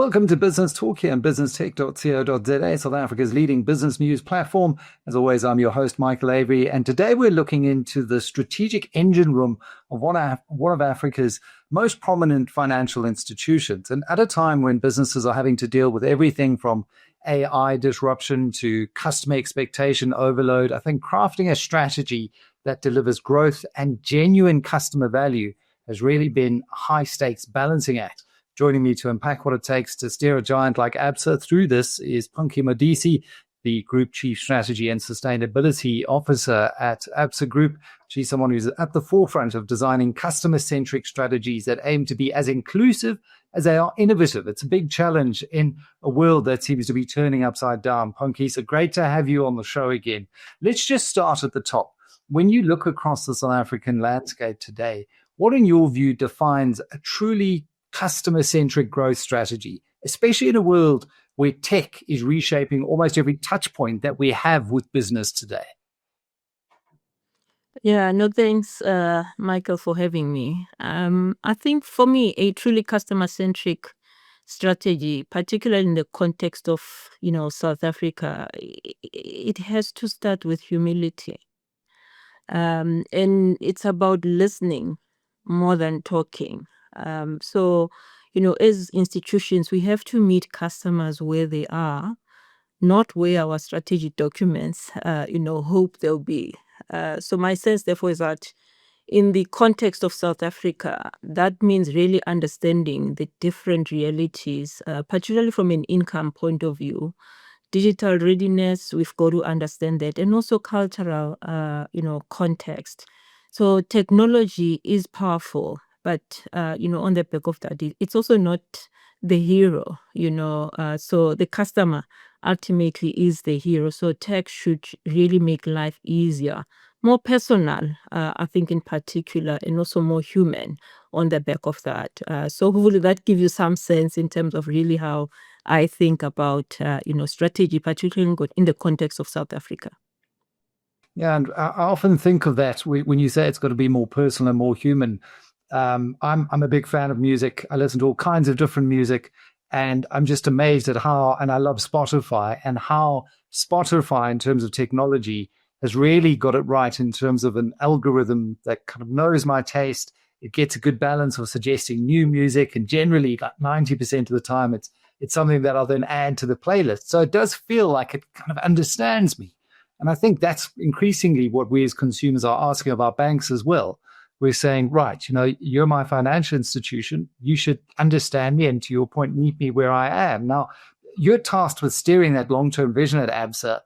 Welcome to Business Talk here on businesstech.co.za, South Africa's leading business news platform. As always, I'm your host, Michael Avery, and today we're looking into the strategic engine room of one of Africa's most prominent financial institutions. And at a time when businesses are having to deal with everything from AI disruption to customer expectation overload, I think crafting a strategy that delivers growth and genuine customer value has really been a high-stakes balancing act. Joining me to unpack what it takes to steer a giant like Absa through this is Punki Modise, the Group Chief Strategy and Sustainability Officer at Absa Group. She's someone who's at the forefront of designing customer-centric strategies that aim to be as inclusive as they are innovative. It's a big challenge in a world that seems to be turning upside down. Punki, so great to have you on the show again. Let's just start at the top. When you look across the South African landscape today, what in your view defines a truly customer-centric growth strategy, especially in a world where tech is reshaping almost every touch point that we have with business today? Yeah, no, thanks, Michael, for having me. I think for me, a truly customer-centric strategy, particularly in the context of, South Africa, it has to start with humility. And it's about listening more than talking. So, as institutions, we have to meet customers where they are, not where our strategic documents, hope they'll be. So my sense, therefore, is that in the context of South Africa, that means really understanding the different realities, particularly from an income point of view. Digital readiness, we've got to understand that, and also cultural, context. So technology is powerful, but, on the back of that, it's also not the hero, so the customer ultimately is the hero. So tech should really make life easier, more personal, I think in particular, and also more human on the back of that. So hopefully that gives you some sense in terms of really how I think about, strategy, particularly in the context of South Africa. Yeah, and I often think of that when you say it's got to be more personal and more human. I'm a big fan of music. I listen to all kinds of different music, and I'm just amazed at how, and I love Spotify, and how Spotify in terms of technology has really got it right in terms of an algorithm that kind of knows my taste. It gets a good balance of suggesting new music, and generally like 90% of the time it's something that I'll then add to the playlist. So it does feel like it kind of understands me. And I think that's increasingly what we as consumers are asking of our banks as well. We're saying, right, you're my financial institution. You should understand me and, to your point, meet me where I am. Now, you're tasked with steering that long-term vision at Absa.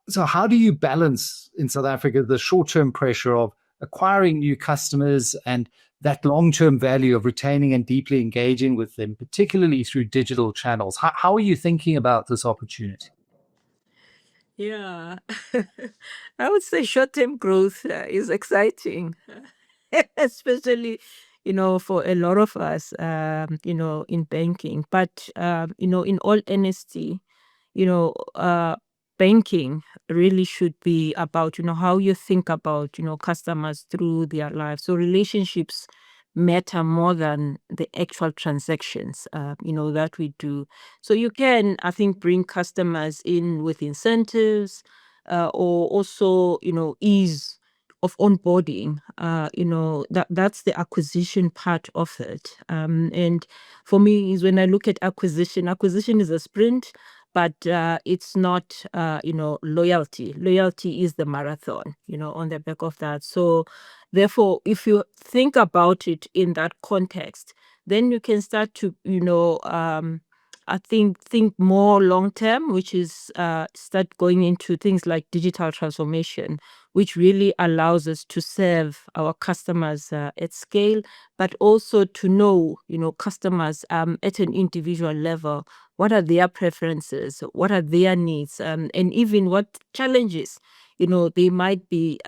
So how do you balance in South Africa the short-term pressure of acquiring new customers and that long-term value of retaining and deeply engaging with them, particularly through digital channels? How are you thinking about this opportunity? Yeah, I would say short-term growth is exciting, especially, for a lot of us, in banking. But, in all honesty, banking really should be about, how you think about, customers through their lives. So relationships matter more than the actual transactions, that we do. So you can, I think, bring customers in with incentives, or also, ease of onboarding. That's the acquisition part of it. And for me, is when I look at acquisition is a sprint, but it's not, loyalty. Loyalty is the marathon, on the back of that. So therefore, if you think about it in that context, then you can start to, I think more long term, which is start going into things like digital transformation, which really allows us to serve our customers at scale, but also to know, customers at an individual level. What are their preferences? What are their needs? And even what challenges, they might be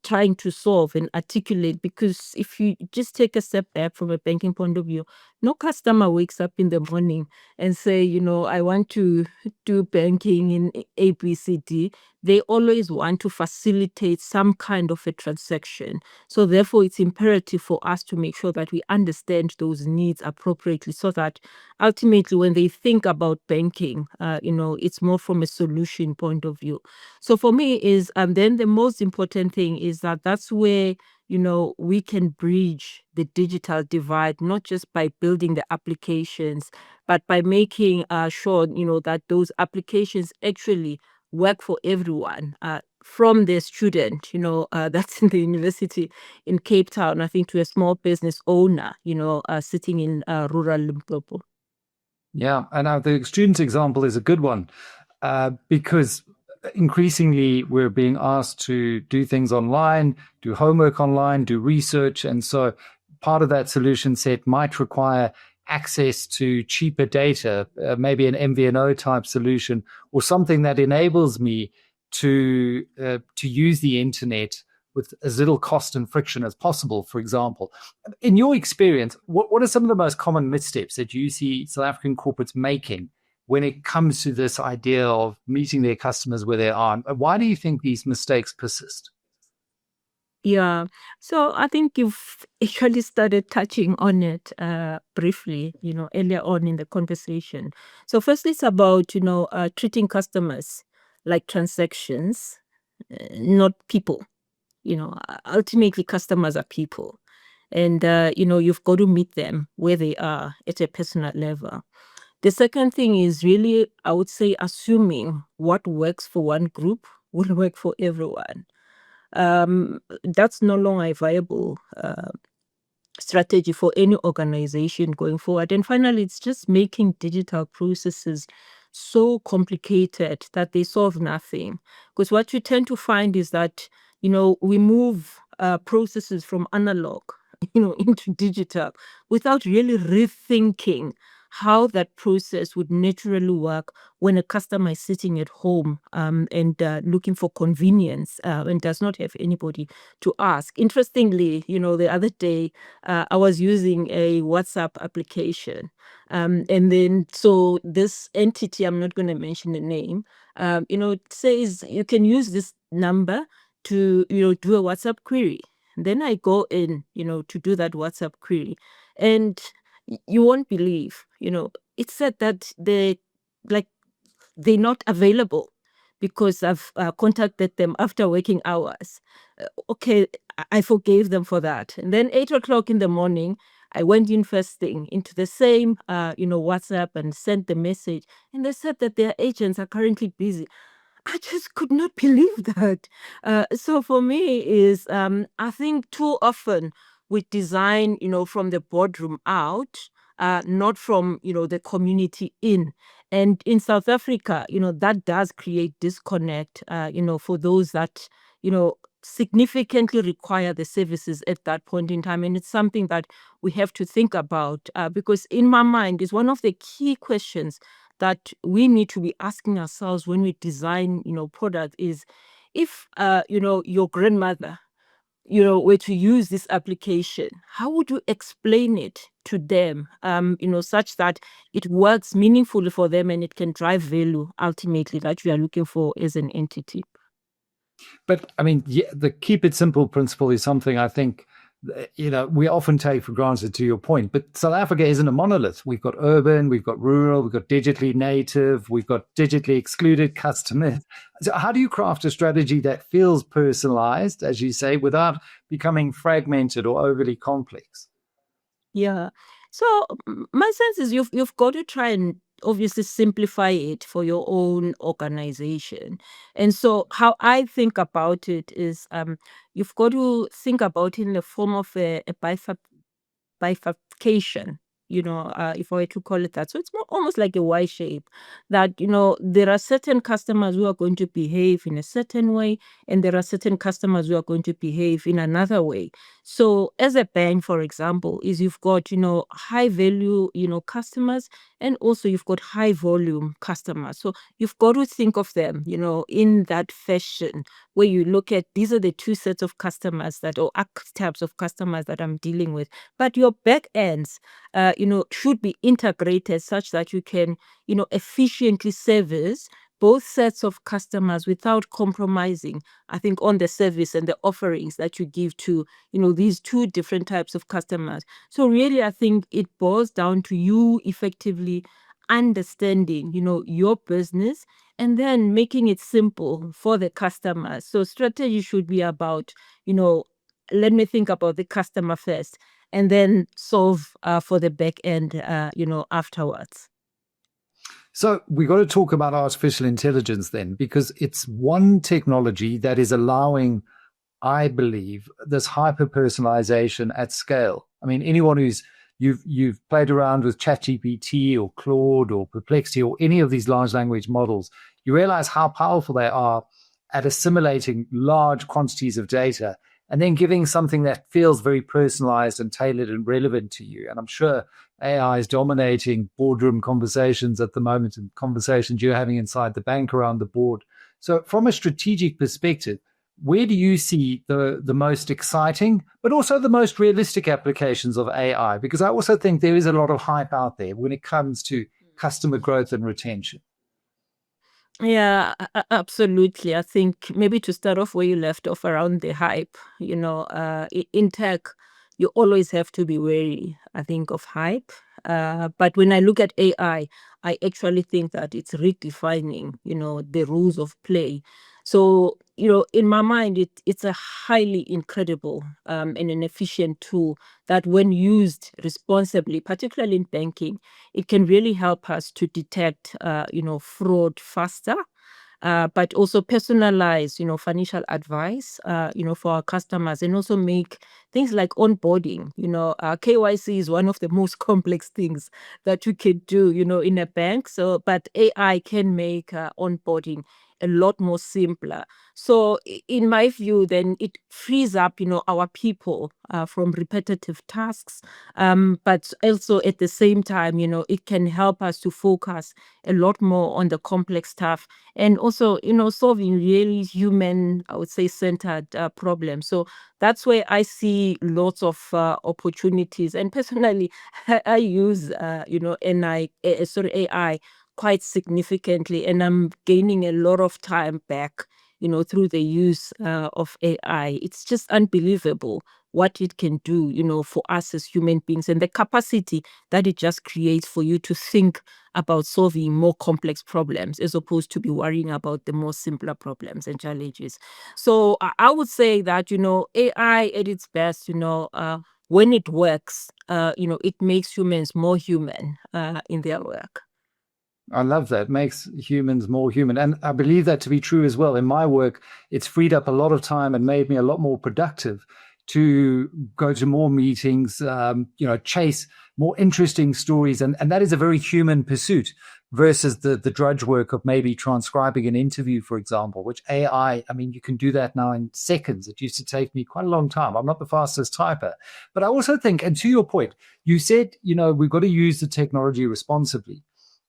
trying to solve and articulate. Because if you just take a step back from a banking point of view, No customer wakes up in the morning and say, I want to do banking in ABCD. They always want to facilitate some kind of a transaction. So therefore, it's imperative for us to make sure that we understand those needs appropriately so that ultimately when they think about banking, it's more from a solution point of view. So for me is then the most important thing is that that's where we can bridge the digital divide, not just by building the applications, but by making sure, that those applications actually work for everyone, from the student, that's in the university in Cape Town, I think, to a small business owner, sitting in rural Limpopo. Yeah, and now the student example is a good one because increasingly we're being asked to do things online, do homework online, do research. And so part of that solution set might require access to cheaper data, maybe an MVNO type solution or something that enables me to use the internet with as little cost and friction as possible, for example. In your experience, what are some of the most common missteps that you see South African corporates making when it comes to this idea of meeting their customers where they are? Why do you think these mistakes persist? Yeah. So I think you've actually started touching on it briefly, earlier on in the conversation. So firstly, it's about, treating customers like transactions, not people. Ultimately, customers are people. And, you've got to meet them where they are at a personal level. The second thing is really, I would say, assuming what works for one group will work for everyone. That's no longer a viable strategy for any organization going forward. And finally, it's just making digital processes so complicated that they solve nothing. Because what you tend to find is that, we move processes from analog, into digital without really rethinking how that process would naturally work when a customer is sitting at home and looking for convenience and does not have anybody to ask. Interestingly, the other day, I was using a WhatsApp application. And then, so this entity, I'm not going to mention the name, it says you can use this number to, do a WhatsApp query. Then I go in, to do that WhatsApp query. And you won't believe, it said that like, they're not available because I've contacted them after working hours. Okay, I forgave them for that. And then 8 o'clock in the morning, I went in first thing into the same, WhatsApp and sent the message. And they said that their agents are currently busy. I just could not believe that. So for me is, I think too often we design, from the boardroom out, not from, the community in. And in South Africa, that does create disconnect, for those that, significantly require the services at that point in time. And it's something that we have to think about because in my mind is one of the key questions that we need to be asking ourselves when we design, product is if, your grandmother, were to use this application, how would you explain it to them, such that it works meaningfully for them and it can drive value ultimately that we are looking for as an entity? But I mean, yeah, the keep it simple principle is something I think we often take for granted, to your point. But South Africa isn't a monolith. We've got urban, we've got rural, we've got digitally native, we've got digitally excluded customers. So how do you craft a strategy that feels personalized, as you say, without becoming fragmented or overly complex? Yeah. So my sense is you've got to try and obviously simplify it for your own organization. And so how I think about it is you've got to think about it in the form of a bifurcation, if I were to call it that. So it's more almost like a Y shape that, there are certain customers who are going to behave in a certain way, and there are certain customers who are going to behave in another way. So as a bank, for example, is you've got, high value, customers, and also you've got high volume customers. So you've got to think of them, in that fashion where you look at these are the two sets of customers or archetypes of customers that I'm dealing with. But your back ends, should be integrated such that you can, efficiently service both sets of customers without compromising, I think, on the service and the offerings that you give to, these two different types of customers. So really, I think it boils down to you effectively understanding, your business and then making it simple for the customer. So strategy should be about, let me think about the customer first and then solve for the back end, afterwards. So we got to talk about artificial intelligence then, because it's one technology that is allowing, I believe, this hyper personalization at scale. I mean, anyone who's you've played around with ChatGPT or Claude or Perplexity or any of these large language models, you realize how powerful they are at assimilating large quantities of data and then giving something that feels very personalized and tailored and relevant to you. And I'm sure AI is dominating boardroom conversations at the moment and conversations you're having inside the bank around the board. So from a strategic perspective, where do you see the most exciting, but also the most realistic applications of AI? Because I also think there is a lot of hype out there when it comes to customer growth and retention. Yeah, absolutely. I think maybe to start off where you left off around the hype, in tech, you always have to be wary, I think, of hype. But when I look at AI, I actually think that it's redefining, the rules of play. So, in my mind, it's a highly incredible and an efficient tool that when used responsibly, particularly in banking, it can really help us to detect, fraud faster, but also personalize, financial advice, for our customers and also make things like onboarding. KYC is one of the most complex things that you can do, in a bank. So, but AI can make onboarding a lot more simpler. So in my view, then it frees up, our people from repetitive tasks. But also at the same time, it can help us to focus a lot more on the complex stuff and also, solving really human, I would say, centered problems. So that's where I see lots of opportunities. And personally, I use, AI quite significantly, and I'm gaining a lot of time back, through the use of AI. It's just unbelievable what it can do, for us as human beings and the capacity that it just creates for you to think about solving more complex problems as opposed to be worrying about the more simpler problems and challenges. So I would say that, AI at its best, when it works, it makes humans more human in their work. I love that. Makes humans more human. And I believe that to be true as well. In my work, it's freed up a lot of time and made me a lot more productive to go to more meetings, chase more interesting stories. And that is a very human pursuit versus the drudge work of maybe transcribing an interview, for example, which AI, I mean, you can do that now in seconds. It used to take me quite a long time. I'm not the fastest typer. But I also think, and to your point, you said, we've got to use the technology responsibly.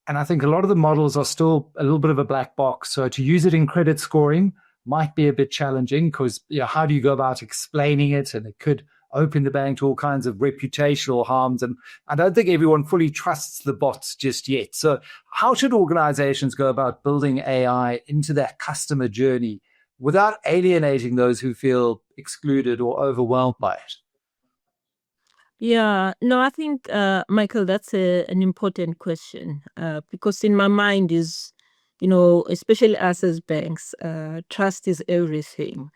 And I think a lot of the models are still a little bit of a black box. So to use it in credit scoring might be a bit challenging because how do you go about explaining it? And it could open the bank to all kinds of reputational harms. And I don't think everyone fully trusts the bots just yet. So how should organizations go about building AI into that customer journey without alienating those who feel excluded or overwhelmed by it? Yeah, no, I think, Michael, that's an important question because in my mind is, especially us as banks, trust is everything.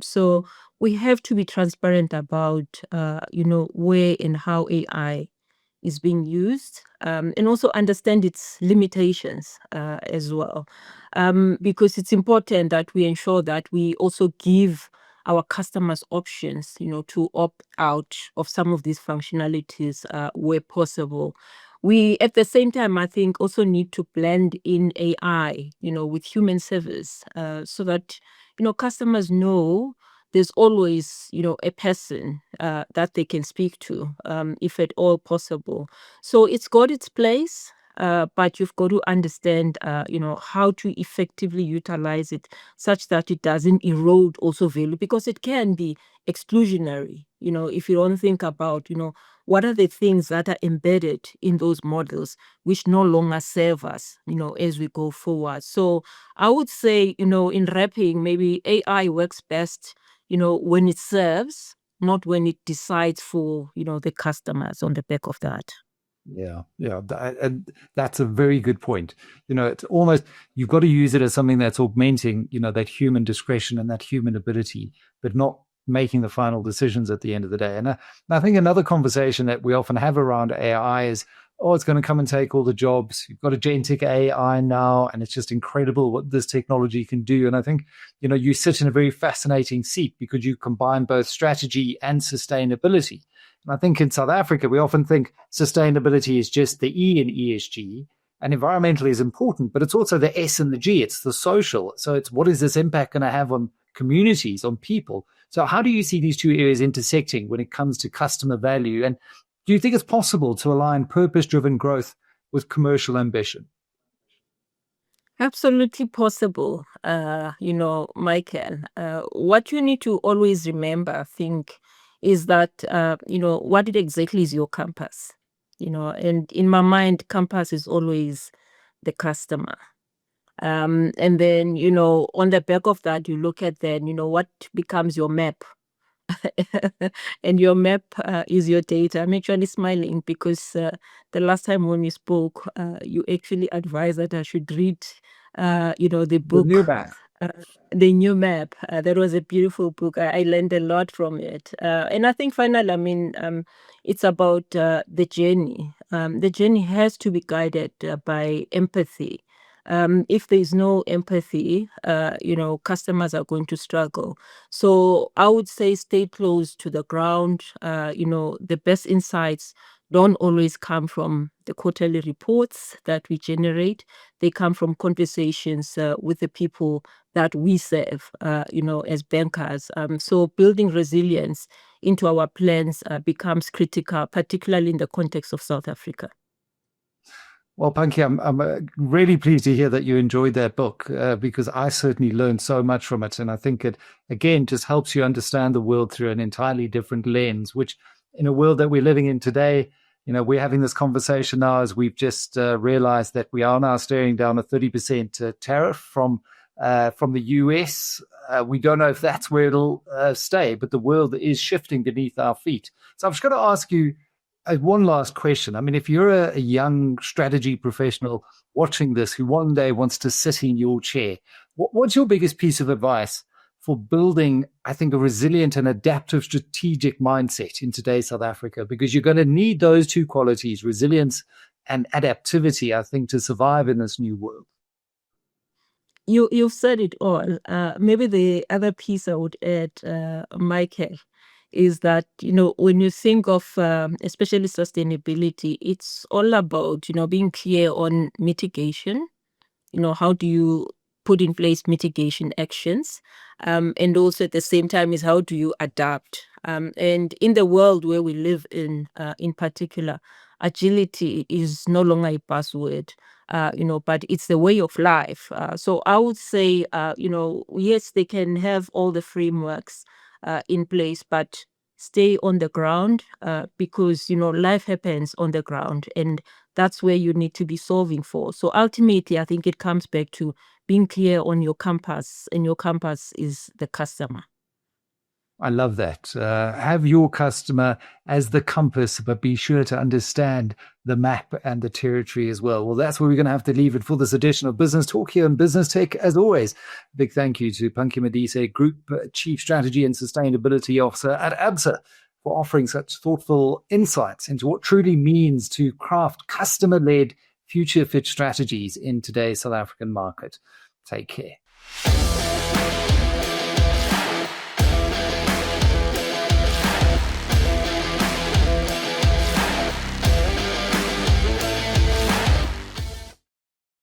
So we have to be transparent about, where and how AI is being used, and also understand its limitations as well. Because it's important that we ensure that we also give our customers options, to opt out of some of these functionalities where possible. We, at the same time, I think, also need to blend in AI, with human service so that, customers know there's always, a person that they can speak to, if at all possible. So it's got its place, but you've got to understand, how to effectively utilize it such that it doesn't erode also value, because it can be exclusionary, if you don't think about, what are the things that are embedded in those models which no longer serve us, as we go forward. So I would say, in wrapping, maybe AI works best, when it serves, not when it decides for, the customers on the back of that. Yeah, and that's a very good point. It's almost, you've got to use it as something that's augmenting, that human discretion and that human ability, but not making the final decisions at the end of the day. And I think another conversation that we often have around AI is, oh, it's going to come and take all the jobs. You've got agentic AI now, and it's just incredible what this technology can do. And I think, you sit in a very fascinating seat because you combine both strategy and sustainability. And I think in South Africa, we often think sustainability is just the E in ESG, and environmental is important, but it's also the S and the G. It's the social. So it's, what is this impact going to have on communities, on people? So how do you see these two areas intersecting when it comes to customer value? And do you think it's possible to align purpose-driven growth with commercial ambition? Absolutely possible, Michael. What you need to always remember, I think, is that, what it exactly is your compass. And in my mind, compass is always the customer. And then, on the back of that, you look at then, what becomes your map. And your map is your data. I'm actually smiling because the last time when we spoke, you actually advised that I should read, the book. The new map. The new map. That was a beautiful book. I learned a lot from it. And I think finally, it's about the journey. The journey has to be guided by empathy. If there's no empathy, customers are going to struggle. So I would say stay close to the ground. The best insights don't always come from the quarterly reports that we generate. They come from conversations with the people that we serve, as bankers. So building resilience into our plans becomes critical, particularly in the context of South Africa. Well, Punki, I'm really pleased to hear that you enjoyed that book because I certainly learned so much from it. And I think it, again, just helps you understand the world through an entirely different lens, which in a world that we're living in today, we're having this conversation now as we've just realized that we are now staring down a 30% tariff from the US. We don't know if that's where it'll stay, but the world is shifting beneath our feet. So I'm just going to ask you one last question. I mean, if you're a young strategy professional watching this who one day wants to sit in your chair, what's your biggest piece of advice for building, I think, a resilient and adaptive strategic mindset in today's South Africa? Because you're going to need those two qualities, resilience and adaptivity, I think, to survive in this new world. You've said it all. Maybe the other piece I would add, Michael, is that, when you think of especially sustainability, it's all about, being clear on mitigation. How do you put in place mitigation actions? And also at the same time is how do you adapt? And in the world where we live in particular, agility is no longer a buzzword, but it's the way of life. So I would say, yes, they can have all the frameworks in place, but stay on the ground because, life happens on the ground and that's where you need to be solving for. So ultimately, I think it comes back to being clear on your compass, and your compass is the customer. I love that. Have your customer as the compass, but be sure to understand the map and the territory as well. Well, that's where we're going to have to leave it for this edition of Business Talk here on Business Tech. As always, big thank you to Punki Modise, Group Chief Strategy and Sustainability Officer at Absa, for offering such thoughtful insights into what truly means to craft customer-led, future-fit strategies in today's South African market. Take care.